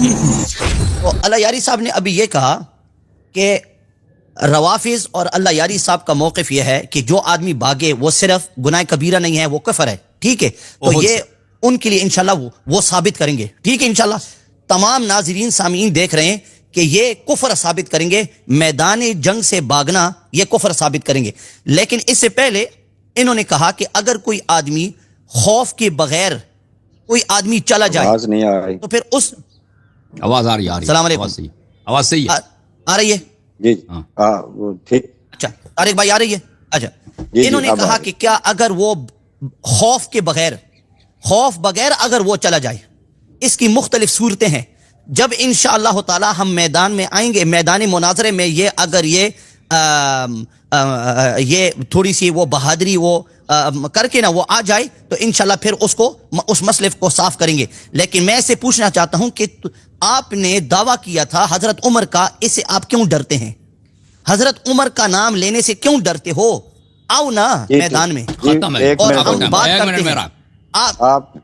تو اللہ یاری صاحب نے ابھی یہ کہا کہ روافظ اور اللہ یاری صاحب کا موقف یہ ہے کہ جو آدمی بھاگے وہ صرف گناہ کبیرہ نہیں ہے، وہ کفر ہے. ٹھیک ہے، تو یہ ان کے لیے انشاءاللہ وہ ثابت کریں گے. ٹھیک ہے، انشاءاللہ تمام ناظرین سامعین دیکھ رہے ہیں کہ یہ کفر ثابت کریں گے، میدان جنگ سے بھاگنا یہ کفر ثابت کریں گے. لیکن اس سے پہلے انہوں نے کہا کہ اگر کوئی آدمی خوف کے بغیر کوئی آدمی چلا جائے، آواز نہیں آ رہی، تو پھر اس آواز آ رہی ہے. السلام علیکم، آواز صحیح ہے، آ رہی ہے؟ جی وہ ٹھیک. اچھا طارق بھائی آ رہی ہے؟ اچھا جی انہوں نے کہا کہ کیا اگر وہ خوف بغیر اگر وہ چلا جائے، اس کی مختلف صورتیں ہیں. جب انشاءاللہ تعالی ہم میدان میں آئیں گے، میدان مناظرے میں، یہ اگر یہ تھوڑی سی وہ بہادری وہ کر کے نا وہ آ جائے تو انشاءاللہ پھر اس مسئلے کو صاف کریں گے. لیکن میں اسے پوچھنا چاہتا ہوں کہ آپ نے دعویٰ کیا تھا حضرت عمر کا، اس سے آپ کیوں ڈرتے ہیں؟ حضرت عمر کا نام لینے سے کیوں ڈرتے ہو؟ آؤ نا میدان میں ختم ہے. اور ہم بات کرتے ہیں. آپ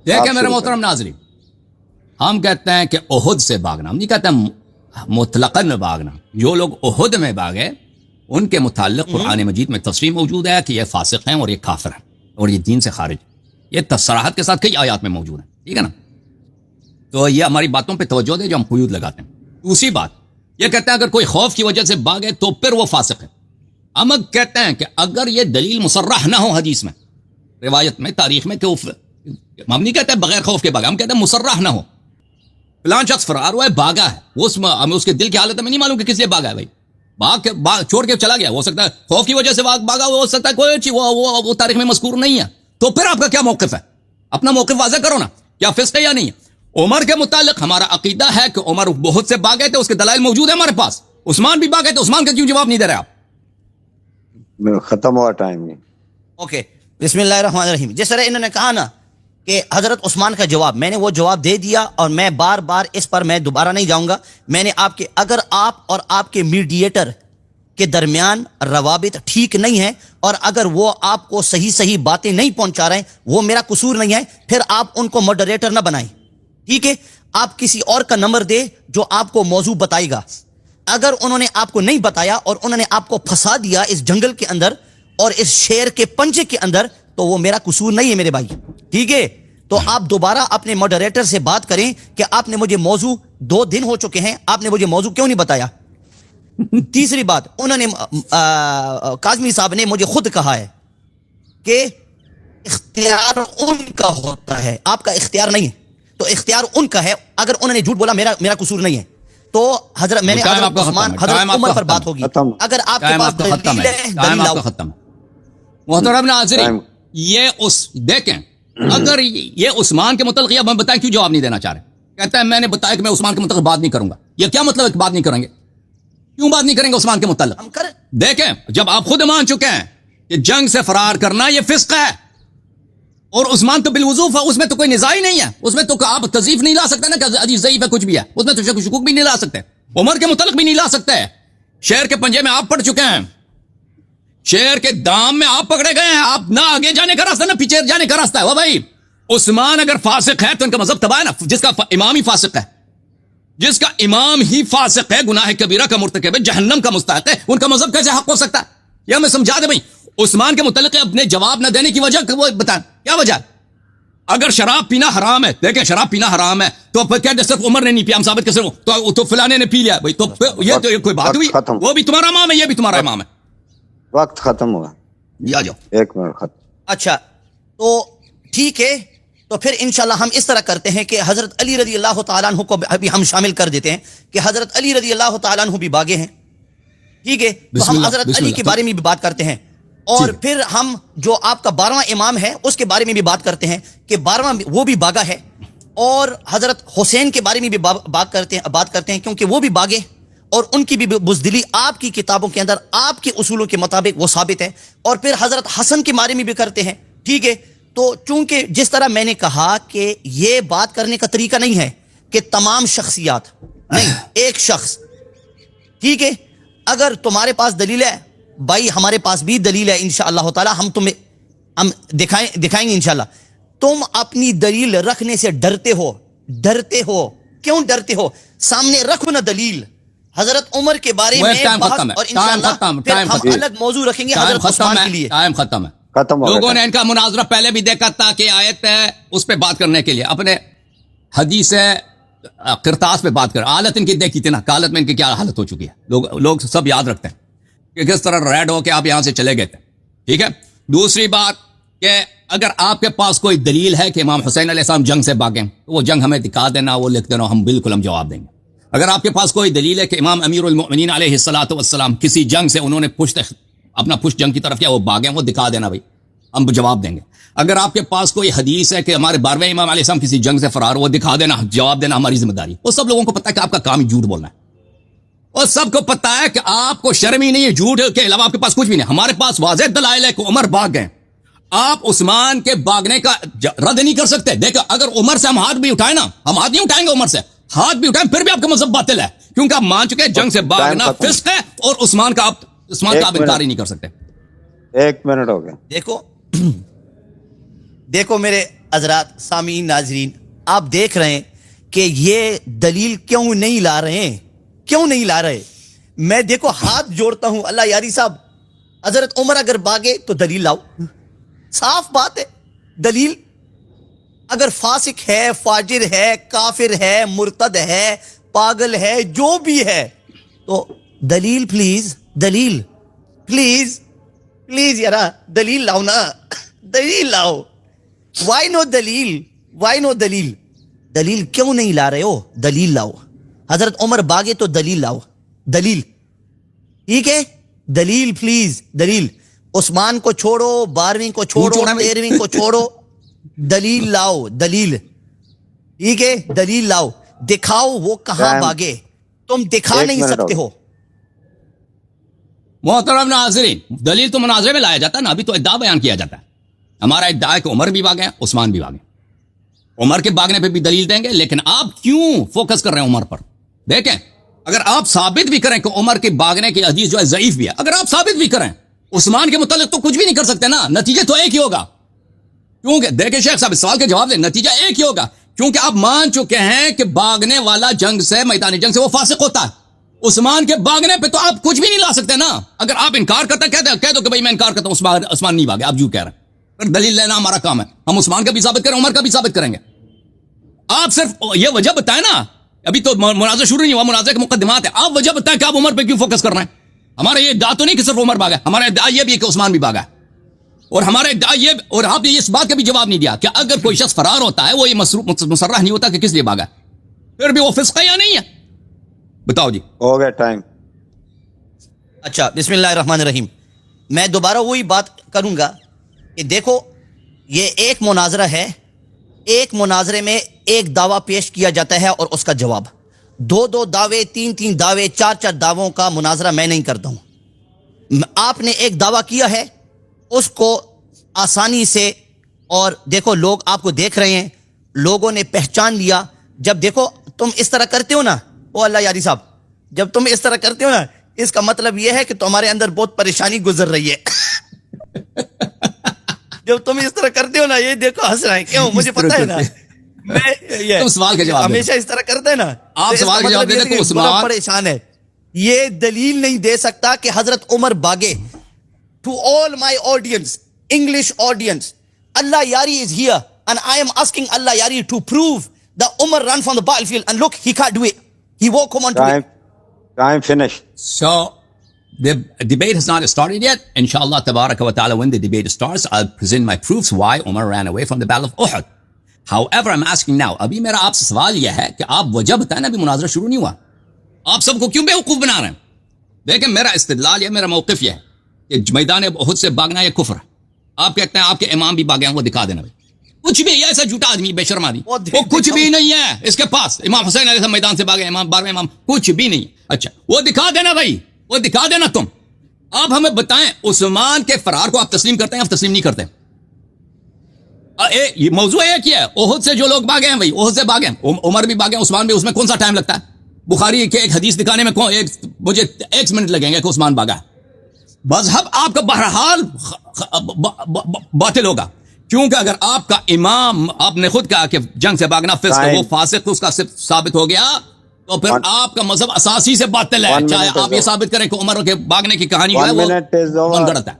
دیکھیں میرے محترم ناظرین، ہم کہتے ہیں کہ احد سے بھاگنا، ہم نہیں کہتے مطلقاً بھاگنا. جو لوگ احد میں بھاگے ان کے متعلق قرآن مجید میں تصریح موجود ہے کہ یہ فاسق ہیں اور یہ کافر ہیں اور یہ دین سے خارج. یہ تصریحات کے ساتھ کئی آیات میں موجود ہیں. ٹھیک ہے نا؟ تو یہ ہماری باتوں پہ توجہ دے جو ہم قیود لگاتے ہیں. دوسری بات یہ کہتے ہیں اگر کوئی خوف کی وجہ سے بھاگے تو پھر وہ فاسق ہے. ہم کہتے ہیں کہ اگر یہ دلیل مصرح نہ ہو حدیث میں، روایت میں، تاریخ میں، کہ ہم نہیں کہتے بغیر خوف کے بھاگا، ہم کہتے ہیں مصرح نہ ہو. فلان شخص فرار ہوا ہے، بھاگا ہے، ہمیں اس کے دل کی حالت میں نہیں معلوم کہ کس لیے بھاگا ہے. بھائی باغ چھوڑ کے چلا گیا، ہو سکتا ہے خوف کی وجہ سے بھاگا، ہو سکتا ہے کوئی وہ تاریخ میں مذکور نہیں ہے. تو پھر آپ کا کیا موقف ہے؟ اپنا موقف واضح کرو نا، کیا فسق ہے یا نہیں ہے؟ عمر کے متعلق ہمارا عقیدہ ہے کہ عمر بہت سے بھاگے تھے، اس کے دلائل موجود ہیں ہمارے پاس. عثمان بھی بھاگے تھے، عثمان کا کیوں جواب نہیں دے رہے آپ؟ ختم ہوا ٹائم. اوکے، بسم اللہ الرحمن الرحیم. جس طرح انہوں نے کہا نا کہ حضرت عثمان کا جواب، میں نے وہ جواب دے دیا اور میں بار بار اس پر میں دوبارہ نہیں جاؤں گا. میں نے آپ کے، اگر آپ اور آپ کے میڈیٹر کے درمیان روابط ٹھیک نہیں ہے اور اگر وہ آپ کو صحیح باتیں نہیں پہنچا رہے ہیں، وہ میرا قصور نہیں ہے، پھر آپ ان کو ماڈریٹر نہ بنائیں. ٹھیک ہے، آپ کسی اور کا نمبر دے جو آپ کو موضوع بتائے گا. اگر انہوں نے آپ کو نہیں بتایا اور انہوں نے آپ کو پھنسا دیا اس جنگل کے اندر اور اس شیر کے پنجے کے اندر، تو وہ میرا قصور نہیں ہے میرے بھائی. ٹھیک ہے، تو آپ دوبارہ اپنے ماڈریٹر سے بات کریں کہ آپ نے مجھے موضوع 2 دن ہو چکے ہیں، آپ نے مجھے موضوع کیوں نہیں بتایا. تیسری بات، انہوں نے کاظمی صاحب نے مجھے خود کہا ہے کہ اختیار ان کا ہوتا ہے، آپ کا اختیار نہیں ہے. تو اختیار ان کا ہے. اگر انہوں نے جھوٹ بولا، میرا قصور نہیں ہے. تو حضرت میں نے حضرت عثمان، حضرت عمر پر بات ہوگی. اگر آپ کے پاس دلیل ہے، دلیل لاؤ. محترم ناظرین، دیکھیں اگر یہ عثمان کے متعلق اب ہم بتائیں کیوں جواب نہیں دینا چاہ رہے. کہتا ہے میں نے بتایا کہ میں عثمان کے متعلق بات نہیں کروں گا. یہ کیا مطلب ہے کہ بات نہیں کریں گے؟ کیوں بات نہیں کریں گے عثمان کے متعلق؟ دیکھیں جب آپ خود مان چکے ہیں کہ جنگ سے فرار کرنا یہ فسق ہے اور عثمان تو بالوضوح ہے، اس میں تو کوئی نزاع ہی نہیں ہے، اس میں تو آپ تضعیف نہیں لا سکتے نا کہ حدیث ضعیف ہے کچھ بھی ہے، اس میں تو شک و شکوک بھی نہیں لا سکتے. عمر کے متعلق بھی نہیں لا سکتے. شیر کے پنجے میں آپ پڑ چکے ہیں، شیر کے دام میں آپ پکڑے گئے ہیں. آپ نہ آگے جانے کا راستہ نہ پیچھے جانے کا راستہ ہے. وہ بھائی عثمان اگر فاسق ہے تو ان کا مذہب تباہ ہے نا. جس کا امام ہی فاسق ہے، جس کا امام ہی فاسق ہے، گناہ کبیرہ کا مرتکب ہے، جہنم کا مستحق ہے، ان کا مذہب کیسے حق ہو سکتا ہے؟ یا میں سمجھا دیں بھائی عثمان کے متعلق اپنے جواب نہ دینے کی وجہ وہ بتائیں کیا وجہ ہے؟ اگر شراب پینا حرام ہے، دیکھیں شراب پینا حرام ہے تو پھر کیا صرف عمر نے نہیں پیا، ہم ثابت کر سکتے تو فلانے نے پی لیا. بھائی تو یہ تو کوئی بات ہوئی؟ وہ بھی تمہارا امام ہے، یہ بھی تمہارا امام ہے. وقت ختم ہوا. آ جاؤ 1 منٹ ختم. اچھا تو ٹھیک ہے، تو پھر انشاءاللہ ہم اس طرح کرتے ہیں کہ حضرت علی رضی اللہ تعالیٰ عنہ کو ابھی ہم شامل کر دیتے ہیں کہ حضرت علی رضی اللہ تعالیٰ عنہ بھی باغے ہیں. ٹھیک ہے، تو ہم حضرت علی کے بارے میں بھی بات کرتے ہیں اور پھر ہم جو آپ کا 12واں امام ہے اس کے بارے میں بھی بات کرتے ہیں کہ 12واں وہ بھی باغا ہے، اور حضرت حسین کے بارے میں بھی بات کرتے ہیں کیونکہ وہ بھی باغے اور ان کی بھی بزدلی آپ کی کتابوں کے اندر آپ کے اصولوں کے مطابق وہ ثابت ہے. اور پھر حضرت حسن کے بارے میں بھی کرتے ہیں. ٹھیک ہے، تو چونکہ جس طرح میں نے کہا کہ یہ بات کرنے کا طریقہ نہیں ہے کہ تمام شخصیات نہیں، ایک شخص. ٹھیک ہے، اگر تمہارے پاس دلیل ہے بھائی، ہمارے پاس بھی دلیل ہے انشاءاللہ تعالی، ہم دکھائیں گے انشاءاللہ. تم اپنی دلیل رکھنے سے ڈرتے ہو کیوں ڈرتے ہو؟ سامنے رکھو نا دلیل حضرت عمر کے بارے میں بحث، اور انشاءاللہ پھر ہم الگ موضوع رکھیں گے حضرت عثمان کے لیے. ٹائم ختم ہے. ختم ہو لوگوں گیا. نے ان کا مناظرہ پہلے بھی دیکھا تھا کہ آیت ہے اس پہ بات کرنے کے لیے اپنے حدیث قرطاس پہ بات کر. حالت ان کی دیکھی تھی نا، حالت میں ان کی کیا حالت ہو چکی ہے. لوگ سب یاد رکھتے ہیں کہ کس طرح ریڈ ہو کے آپ یہاں سے چلے گئے تھے. ٹھیک ہے. دوسری بات کہ اگر آپ کے پاس کوئی دلیل ہے کہ امام حسین علیہ السلام جنگ سے بھاگیں تو وہ جنگ ہمیں دکھا دینا، وہ لکھ دینا، ہم بالکل ہم جواب دیں گے. اگر آپ کے پاس کوئی دلیل ہے کہ امام امیر المؤمنین علیہ الصلوۃ والسلام کسی جنگ سے انہوں نے اپنا پشت جنگ کی طرف کیا، وہ بھاگیں، وہ دکھا دینا بھائی، ہم جواب دیں گے. اگر آپ کے پاس کوئی حدیث ہے کہ ہمارے 12ویں امام علیہ السلام کسی جنگ سے فرار، وہ دکھا دینا، جواب دینا ہماری ذمہ داری. وہ سب لوگوں کو پتہ ہے کہ آپ کا کام ہی جھوٹ بولنا ہے، اور سب کو پتہ ہے کہ آپ کو شرم ہی نہیں ہے، جھوٹ کے علاوہ آپ کے پاس کچھ بھی نہیں. ہمارے پاس واضح دلائل ہے کہ عمر بھاگ گئے. آپ عثمان کے بھاگنے کا رد نہیں کر سکتے. دیکھو اگر عمر سے ہم ہاتھ بھی اٹھائیں نا، ہم ہاتھ نہیں اٹھائیں گے، عمر سے ہاتھ بھی اٹھائیں پھر بھی آپ کا مذہب باطل ہے، کیونکہ آپ مان چکے جنگ سے بھاگنا فسق ہے، اور عثمان کا آپ انکار ہی نہیں کر سکتے. 1 منٹ ہو گیا. دیکھو میرے حضرات سامعین ناظرین، آپ دیکھ رہے ہیں کہ یہ دلیل کیوں نہیں لا رہے ہیں، کیوں نہیں لا رہے. میں دیکھو ہاتھ جوڑتا ہوں، اللہ یاری صاحب حضرت عمر اگر بھاگے تو دلیل لاؤ. صاف بات ہے، دلیل. اگر فاسق ہے، فاجر ہے، کافر ہے، مرتد ہے، پاگل ہے، جو بھی ہے، تو دلیل پلیز، دلیل پلیز پلیز یارا دلیل لاؤ نا، دلیل لاؤ. وائی نو دلیل، وائی نو دلیل. دلیل کیوں نہیں لا رہے ہو؟ دلیل لاؤ. حضرت عمر بھاگے تو دلیل لاؤ، دلیل. ٹھیک ہے، دلیل پلیز، دلیل. عثمان کو چھوڑو، 12ویں کو چھوڑو، 13ویں کو چھوڑو، دلیل لاؤ، دلیل. ٹھیک ہے، دلیل لاؤ، دکھاؤ وہ کہاں بھاگے. تم دکھا نہیں سکتے ہو. محترم ناظرین، دلیل تو مناظرے میں لایا جاتا ہے نا، ابھی تو ادعا بیان کیا جاتا ہے. ہمارا ادعا ہے کہ عمر بھی بھاگے، عثمان بھی بھاگے. عمر کے بھاگنے پہ بھی دلیل دیں گے، لیکن آپ کیوں فوکس کر رہے ہیں عمر پر؟ دیکھیں، اگر آپ ثابت بھی کریں کہ عمر کے بھاگنے کی حدیث جو ہے ضعیف بھی ہے، اگر آپ ثابت بھی کریں عثمان کے متعلق، تو کچھ بھی نہیں کر سکتے نا، نتیجہ تو ایک ہی ہوگا. کیونکہ دیکھیں شیخ صاحب، اس سوال کے جواب دیں، نتیجہ ایک ہی ہوگا، کیونکہ آپ مان چکے ہیں کہ بھاگنے والا جنگ سے، میدانی جنگ سے وہ فاسق ہوتا ہے. عثمان کے بھاگنے پہ تو آپ کچھ بھی نہیں لا سکتے نا. اگر آپ انکار کرتے کہہ دو کہ بھائی میں انکار کرتا ہوں، عثمان نہیں بھاگے، آپ جو کہہ رہے ہیں. دلیل لینا ہمارا کام ہے، ہم عثمان کا بھی ثابت کریں، عمر کا بھی ثابت کریں گے. آپ صرف یہ وجہ بتائیں نا، ابھی تو مناظرہ شروع نہیں ہوا، مناظرے کے مقدمات ہیں. آپ وجہ بتائیں کہ آپ عمر پہ کیوں فوکس کر رہے ہیں. ہمارا یہ ادعا تو نہیں کہ صرف عمر بھاگا، ہمارا ادعا یہ بھی ہے کہ عثمان بھی بھاگا. اور ہمارا ادعا یہ، اور آپ نے اس بات کا بھی جواب نہیں دیا کہ اگر کوئی شخص فرار ہوتا ہے، وہ یہ مصرح نہیں ہوتا کہ کس لیے بھاگا، پھر بھی وہ فسق ہے یا نہیں ہے؟ بتاؤ جی. ہو گیا ٹائم. اچھا، بسم اللہ الرحمن الرحیم. میں دوبارہ وہی بات کروں گا کہ دیکھو، یہ ایک مناظرہ ہے، ایک مناظرے میں ایک دعویٰ پیش کیا جاتا ہے اور اس کا جواب. 2 دعوے، 3 دعوے، 4 دعووں کا مناظرہ میں نہیں کرتا ہوں. آپ نے ایک دعویٰ کیا ہے، اس کو آسانی سے، اور دیکھو لوگ آپ کو دیکھ رہے ہیں، لوگوں نے پہچان لیا. جب دیکھو تم اس طرح کرتے ہو نا، او اللہ یاری صاحب، جب تم اس طرح کرتے ہو نا، اس کا مطلب یہ ہے کہ تمہارے اندر بہت پریشانی گزر رہی ہے. جب تم اس طرح کرتے ہو نا، یہ دیکھو ہنس رہے ہیں، کیوں؟ مجھے پتا ہے نا، میں سوال کا جواب ہمیشہ اس طرح کرتے ہیں نا. آپ سوال کا جواب دے دیں کہ عثمان پریشان ہے. یہ دلیل نہیں دے سکتا کہ حضرت عمر بھاگے. To all my audience, English audience, Allah Yari is here, and I am asking Allah Yari to prove that Umar ran from the battlefield, and look, he can't do it. He won't come on to it. Time finished. So the debate has not started yet. Inshallah tabaraka wa ta'ala, when the debate starts, I'll present my proofs why Umar ran away from the battle of Uhud. However, I'm asking now, ابھی میرا آپ سے سوال یہ ہے کہ آپ وجہ بتائیں نا، ابھی مناظرہ شروع نہیں ہوا، آپ سب کو کیوں بیوقوف بنا رہے ہیں؟ دیکھیں میرا استدلال، یہ میرا موقف یہ ہے کہ میدان احد سے بھاگنا یہ کفر ہے. آپ کہتے ہیں آپ کے امام بھی بھاگے ہیں، وہ دکھا دینا. بھائی کچھ بھی، ایسا جھوٹا آدمی، بے شرم آدمی، وہ کچھ بھی نہیں ہے اس کے پاس. امام حسین علیہ السلام میدان سے بھاگے، امام 12ویں امام، کچھ بھی نہیں. اچھا وہ دکھا دینا بھائی، وہ دکھا دینا. تم آپ ہمیں بتائیں، عثمان کے فرار کو آپ تسلیم کرتے ہیں؟ آپ تسلیم نہیں کرتے. یہ موضوع ایک ہی ہے، احد سے جو لوگ بھاگے ہیں بھائی، احد سے بھاگے ہیں، عمر بھی بھاگے، عثمان بھی. اس میں کون سا ٹائم لگتا ہے؟ بخاری کے ایک حدیث دکھانے میں مجھے 1 منٹ لگیں گے کہ عثمان بھاگا. مذہب آپ کا بہرحال باطل ہوگا، چونکہ اگر آپ کا امام آپ نے خود کہا کہ جنگ سے بھاگنا فسق ہے، وہ فاسق اس کا صرف ثابت ہو گیا تو پھر آپ کا مذہب اساسی سے باطل ہے، چاہے آپ یہ ثابت کریں کہ عمر کے بھاگنے کی کہانی جو ہے وہ غلط ہے.